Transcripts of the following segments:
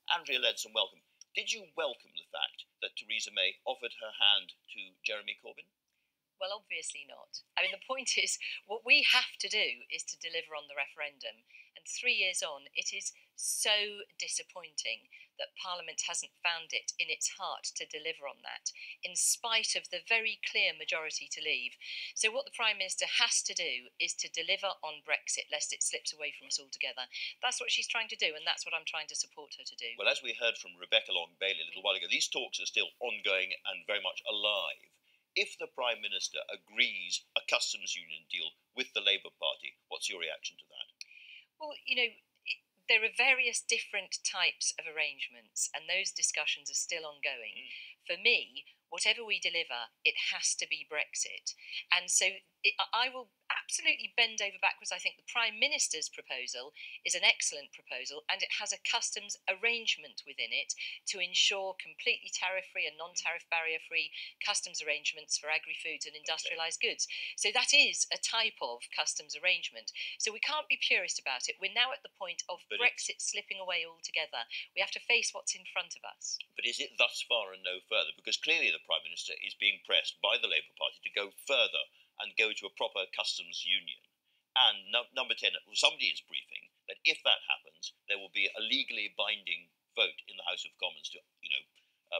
Andrea Leadsom, welcome. Did you welcome the fact that Theresa May offered her hand to Jeremy Corbyn? Well, obviously not. I mean, the point is, what we have to do is to deliver on the referendum. And 3 years on, it is so disappointing that Parliament hasn't found it in its heart to deliver on that, in spite of the very clear majority to leave. So what the Prime Minister has to do is to deliver on Brexit, lest it slips away from us altogether. That's what she's trying to do, and that's what I'm trying to support her to do. Well, as we heard from Rebecca Long-Bailey a little while ago, these talks are still ongoing and very much alive. If the Prime Minister agrees a customs union deal with the Labour Party, what's your reaction to that? Well, there are various different types of arrangements, and those discussions are still ongoing. For me, whatever we deliver, it has to be Brexit. And so I will absolutely bend over backwards. I think the Prime Minister's proposal is an excellent proposal, and it has a customs arrangement within it to ensure completely tariff-free and non-tariff barrier-free customs arrangements for agri-foods and industrialised goods. So that is a type of customs arrangement. So we can't be purist about it. We're now at the point of Brexit slipping away altogether. We have to face what's in front of us. But is it thus far and no further? Because clearly the Prime Minister is being pressed by the Labour Party to go further and go to a proper customs union. And number 10, somebody is briefing that if that happens, there will be a legally binding vote in the House of Commons to,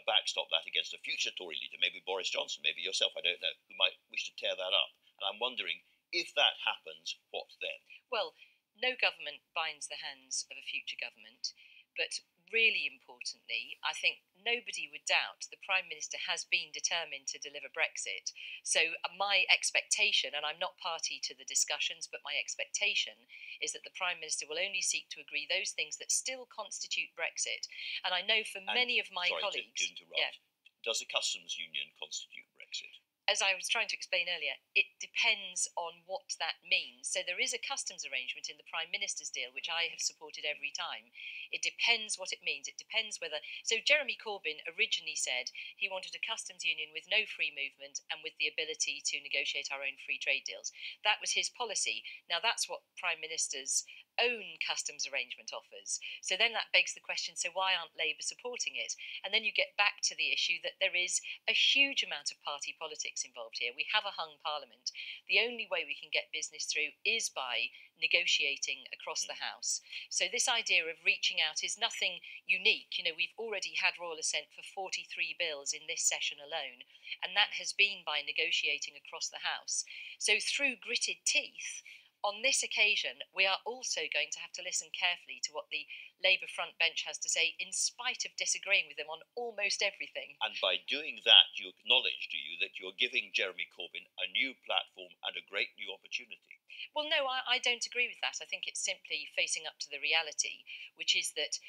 backstop that against a future Tory leader, maybe Boris Johnson, maybe yourself, I don't know, who might wish to tear that up. And I'm wondering, if that happens, what then? Well, no government binds the hands of a future government, but really importantly, I think nobody would doubt the Prime Minister has been determined to deliver Brexit. So my expectation, and I'm not party to the discussions, but my expectation is that the Prime Minister will only seek to agree those things that still constitute Brexit. And I know for many of my colleagues... Sorry to interrupt. Does a customs union constitute Brexit? As I was trying to explain earlier, it depends on what that means. So there is a customs arrangement in the Prime Minister's deal, which I have supported every time. It depends what it means. It depends whether... So Jeremy Corbyn originally said he wanted a customs union with no free movement and with the ability to negotiate our own free trade deals. That was his policy. Now that's what Prime Ministers' own customs arrangement offers. So then that begs the question, so why aren't Labour supporting it? And then you get back to the issue that there is a huge amount of party politics involved here. We have a hung parliament. The only way we can get business through is by negotiating across the House. So this idea of reaching out is nothing unique. We've already had royal assent for 43 bills in this session alone, and that has been by negotiating across the House. So through gritted teeth, on this occasion, we are also going to have to listen carefully to what the Labour front bench has to say, in spite of disagreeing with them on almost everything. And by doing that, you acknowledge, do you, that you're giving Jeremy Corbyn a new platform and a great new opportunity? Well, no, I don't agree with that. I think it's simply facing up to the reality, which is that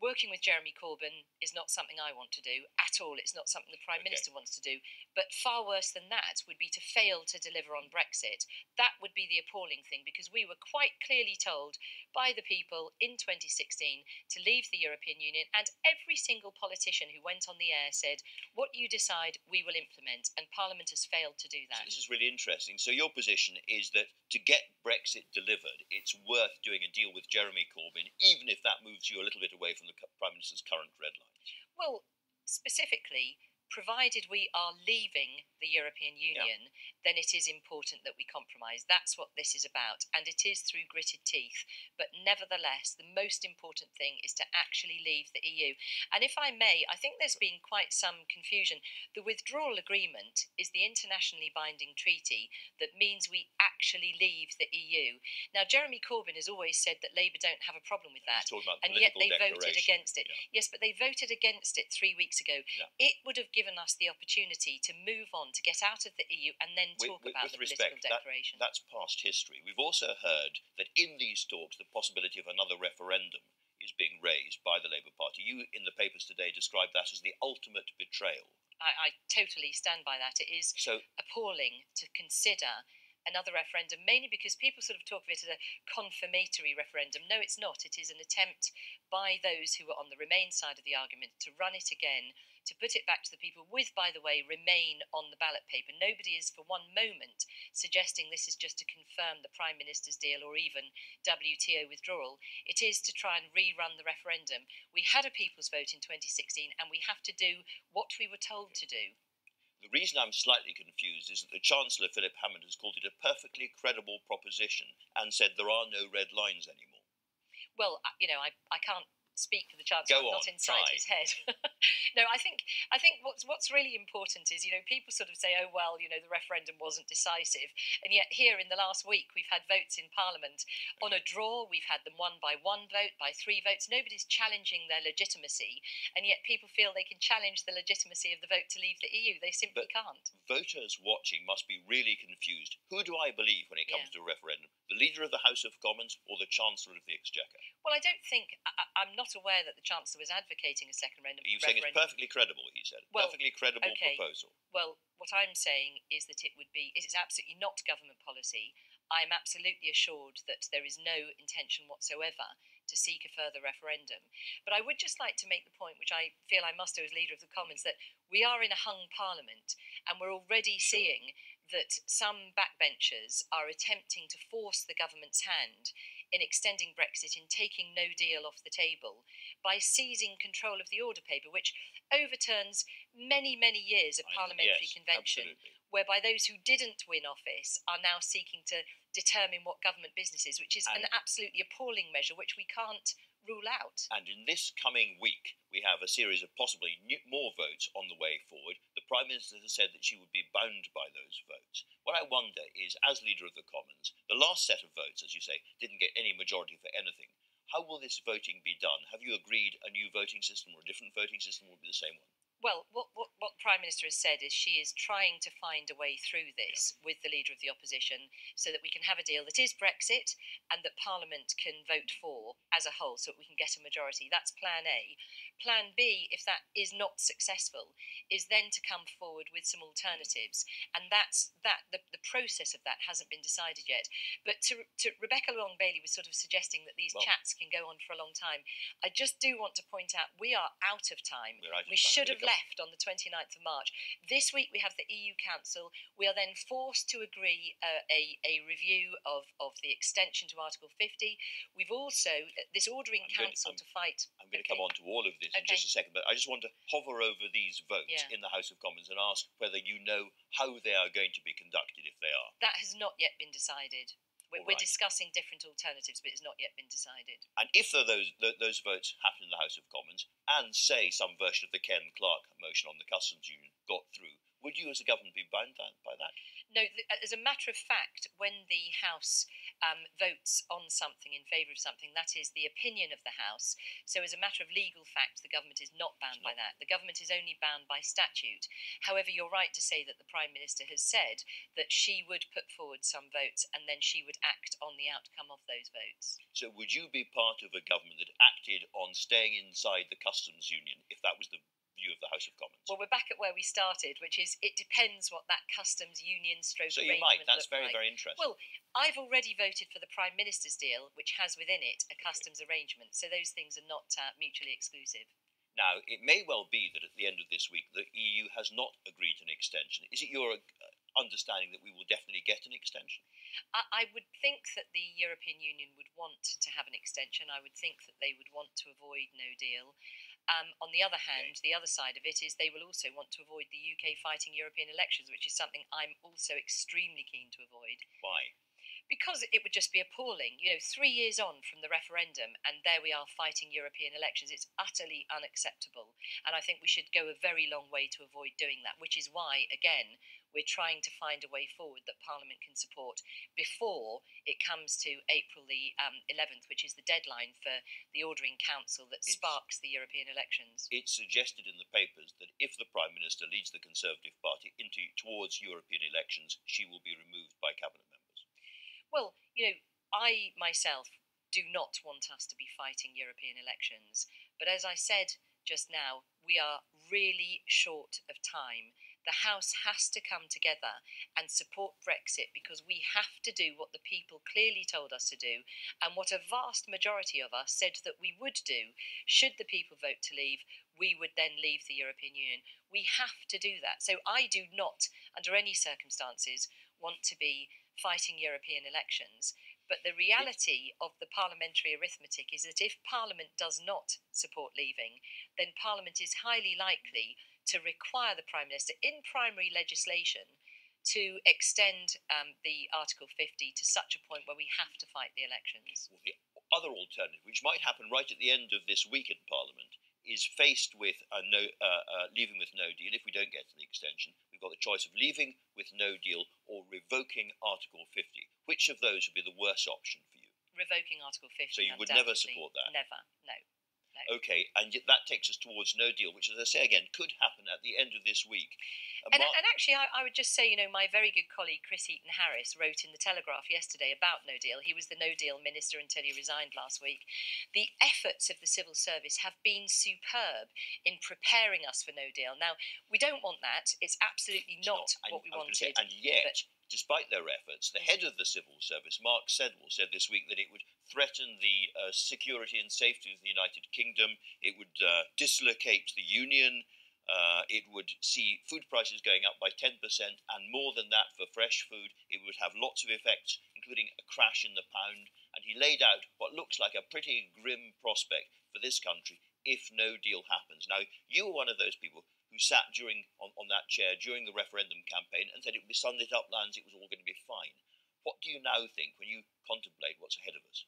working with Jeremy Corbyn is not something I want to do at all. It's not something the Prime Minister wants to do. But far worse than that would be to fail to deliver on Brexit. That would be the appalling thing, because we were quite clearly told by the people in 2016 to leave the European Union, and every single politician who went on the air said, what you decide, we will implement, and Parliament has failed to do that. So this is really interesting. So your position is that to get Brexit delivered, it's worth doing a deal with Jeremy Corbyn, even if that moves you a little bit away from the Prime Minister's current red lines? Well, specifically, provided we are leaving the European Union, then it is important that we compromise. That's what this is about, and it is through gritted teeth. But nevertheless, the most important thing is to actually leave the EU. And if I may, I think there's been quite some confusion. The withdrawal agreement is the internationally binding treaty that means we actually leave the EU. Now, Jeremy Corbyn has always said that Labour don't have a problem with that, and yet they voted against it. Yes, but they voted against it 3 weeks ago. It would have given us the opportunity to move on, to get out of the EU, and then talk about the political declaration. That's past history. We've also heard that in these talks the possibility of another referendum is being raised by the Labour Party. You, in the papers today, described that as the ultimate betrayal. I totally stand by that. It is appalling to consider another referendum, mainly because people sort of talk of it as a confirmatory referendum. No, it's not. It is an attempt by those who were on the Remain side of the argument to run it again to put it back to the people with, by the way, Remain on the ballot paper. Nobody is for one moment suggesting this is just to confirm the Prime Minister's deal or even WTO withdrawal. It is to try and rerun the referendum. We had a people's vote in 2016 and we have to do what we were told to do. The reason I'm slightly confused is that the Chancellor, Philip Hammond, has called it a perfectly credible proposition and said there are no red lines anymore. Well, I can't speak for the Chancellor. I'm not inside his head. No, I think what's really important is, people sort of say, oh, well, the referendum wasn't decisive. And yet here in the last week, we've had votes in Parliament on a draw. We've had them won by one vote, by three votes. Nobody's challenging their legitimacy. And yet people feel they can challenge the legitimacy of the vote to leave the EU. They simply can't. Voters watching must be really confused. Who do I believe when it comes to a referendum? The Leader of the House of Commons or the Chancellor of the Exchequer? Well, I don't think, I'm not aware that the Chancellor was advocating a second referendum. He was saying it's perfectly credible, he said. Well, perfectly credible proposal. Well, what I'm saying is that it's absolutely not government policy. I'm absolutely assured that there is no intention whatsoever to seek a further referendum. But I would just like to make the point, which I feel I must do as Leader of the Commons, that we are in a hung Parliament and we're already seeing that some backbenchers are attempting to force the government's hand in extending Brexit, in taking no deal off the table, by seizing control of the order paper, which overturns many, many years of parliamentary convention, whereby those who didn't win office are now seeking to determine what government business is, which is an absolutely appalling measure, which we can't rule out. And in this coming week, we have a series of possibly more votes on the way forward. The Prime Minister has said that she would be bound by those votes. What I wonder is, as Leader of the Commons, the last set of votes, as you say, didn't get any majority for anything. How will this voting be done? Have you agreed a new voting system or a different voting system will be the same one? Well, what the Prime Minister has said is she is trying to find a way through this with the Leader of the Opposition so that we can have a deal that is Brexit and that Parliament can vote for as a whole so that we can get a majority. That's Plan A. Plan B, if that is not successful, is then to come forward with some alternatives. And the process of that hasn't been decided yet. But to Rebecca Long-Bailey was sort of suggesting that these chats can go on for a long time. I just do want to point out we are out of time. We should have left on the 29th of March. This week we have the EU Council. We are then forced to agree a review of the extension to Article 50. We've also, this ordering council to fight... I'm going to come on to all of this in just a second, but I just want to hover over these votes in the House of Commons and ask whether you know how they are going to be conducted, if they are. That has not yet been decided. We're discussing different alternatives, but it's not yet been decided. And if those votes happen in the House of Commons, and say some version of the Ken Clarke motion on the customs union got through, would you as a government be bound by that? No, as a matter of fact, when the House votes on something in favour of something, that is the opinion of the House. So as a matter of legal fact, the government is not bound by that. The government is only bound by statute. However, you're right to say that the Prime Minister has said that she would put forward some votes and then she would act on the outcome of those votes. So would you be part of a government that acted on staying inside the customs union if that was the view of the House of Commons? Well, we're back at where we started, which is it depends what that customs union stroke so arrangement you might. That's very, like. very interesting. Well, I've already voted for the Prime Minister's deal, which has within it a customs arrangement. So those things are not mutually exclusive. Now, it may well be that at the end of this week, the EU has not agreed to an extension. Is it your understanding that we will definitely get an extension? I would think that the European Union would want to have an extension. I would think that they would want to avoid no deal. On the other hand, the other side of it is they will also want to avoid the UK fighting European elections, which is something I'm also extremely keen to avoid. Why? Because it would just be appalling. 3 years on from the referendum, and there we are fighting European elections. It's utterly unacceptable. And I think we should go a very long way to avoid doing that, which is why, again, we're trying to find a way forward that Parliament can support before it comes to April the 11th, which is the deadline for the Ordering Council that sparks the European elections. It's suggested in the papers that if the Prime Minister leads the Conservative Party towards European elections, she will be removed by Cabinet members. Well, I myself do not want us to be fighting European elections. But as I said just now, we are really short of time. the House has to come together and support Brexit, because we have to do what the people clearly told us to do, and what a vast majority of us said that we would do. Should the people vote to leave, we would then leave the European Union. We have to do that. So I do not, under any circumstances, want to be fighting European elections. But the reality of the parliamentary arithmetic is that if Parliament does not support leaving, then Parliament is highly likely to require the Prime Minister, in primary legislation, to extend the Article 50 to such a point where we have to fight the elections. Well, the other alternative, which might happen right at the end of this week in Parliament, is faced with leaving with no deal. If we don't get to the extension, we've got the choice of leaving with no deal or revoking Article 50. Which of those would be the worst option for you? Revoking Article 50. So you would never support that? Never, no. Okay, and yet that takes us towards no deal, which, as I say again, could happen at the end of this week. And actually, I would just say, my very good colleague Chris Heaton-Harris wrote in the Telegraph yesterday about no deal. He was the no deal minister until he resigned last week. The efforts of the civil service have been superb in preparing us for no deal. Now, we don't want that. It's absolutely not what we wanted. And yet, despite their efforts, the head of the civil service, Marr, said this week that it would threaten the security and safety of the United Kingdom. It would dislocate the Union. It would see food prices going up by 10%, and more than that for fresh food. It would have lots of effects, including a crash in the pound. And he laid out what looks like a pretty grim prospect for this country if no deal happens. Now, you were one of those people who sat on that chair during the referendum campaign and said it would be sunlit uplands, it was all going to be fine. What do you now think when you contemplate what's ahead of us?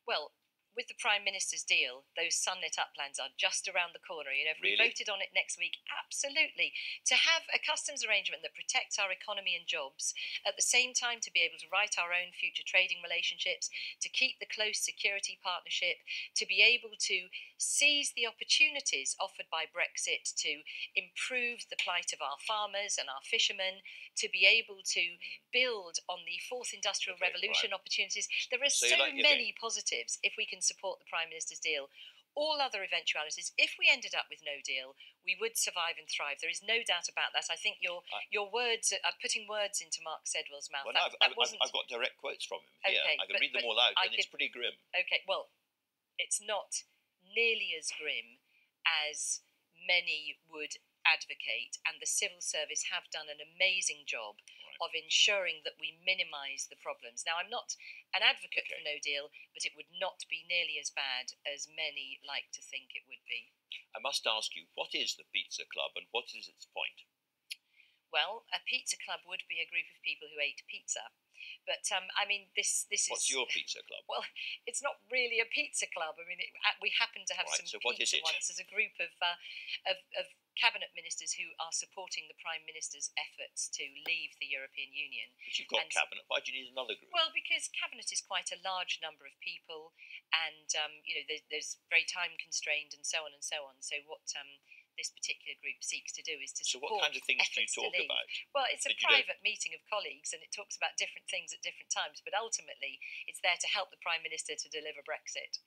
Well, with the Prime Minister's deal, those sunlit uplands are just around the corner. If we voted on it next week, absolutely. To have a customs arrangement that protects our economy and jobs, at the same time to be able to write our own future trading relationships, to keep the close security partnership, to be able to seize the opportunities offered by Brexit to improve the plight of our farmers and our fishermen, to be able to build on the fourth industrial revolution opportunities. There are so many positives if we can support the Prime Minister's deal. All other eventualities, if we ended up with no deal, we would survive and thrive. There is no doubt about that. I think your words are putting words into Mark Sedwell's mouth. Well, I've got direct quotes from him here. Okay, I can read them all out, and it's pretty grim. Okay, well, it's not nearly as grim as many would advocate, and the civil service have done an amazing job of ensuring that we minimise the problems. Now, I'm not an advocate for no deal, but it would not be nearly as bad as many like to think it would be. I must ask you, what is the Pizza Club and what is its point? Well, a pizza club would be a group of people who ate pizza. But, this is... What's your pizza club? Well, it's not really a pizza club. We happen to have some pizza once as a group of cabinet ministers who are supporting the Prime Minister's efforts to leave the European Union. But you've got cabinet. Why do you need another group? Well, because cabinet is quite a large number of people, and there's very time constrained, and so on and so on. So what this particular group seeks to do is to support. So what kind of things do you talk about? Well, it's a private meeting of colleagues, and it talks about different things at different times. But ultimately, it's there to help the Prime Minister to deliver Brexit.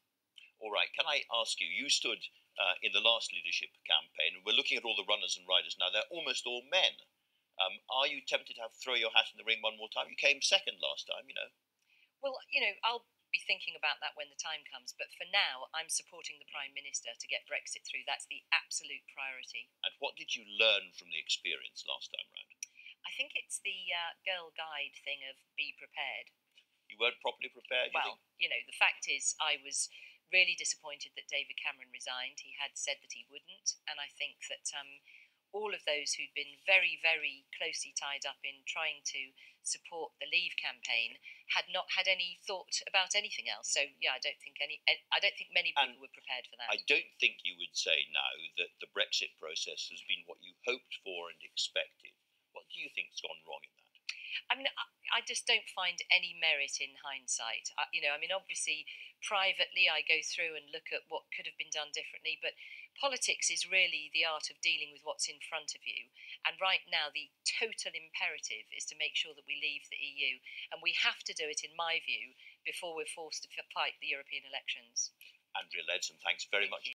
All right. Can I ask you? You stood in the last leadership campaign, and we're looking at all the runners and riders now. They're almost all men. Are you tempted to throw your hat in the ring one more time? You came second last time, Well, I'll be thinking about that when the time comes. But for now, I'm supporting the Prime Minister to get Brexit through. That's the absolute priority. And what did you learn from the experience last time round? I think it's the Girl Guide thing of be prepared. You weren't properly prepared? Well, the fact is I was really disappointed that David Cameron resigned. He had said that he wouldn't. And I think that all of those who'd been very, very closely tied up in trying to support the Leave campaign had not had any thought about anything else. So yeah, I don't think many people were prepared for that. I don't think you would say now that the Brexit process has been what you hoped for and expected. What do you think's gone wrong in that? I just don't find any merit in hindsight. Obviously, privately, I go through and look at what could have been done differently, but politics is really the art of dealing with what's in front of you. And right now, the total imperative is to make sure that we leave the EU. And we have to do it, in my view, before we're forced to fight the European elections. Andrea Leadsom, thanks very much.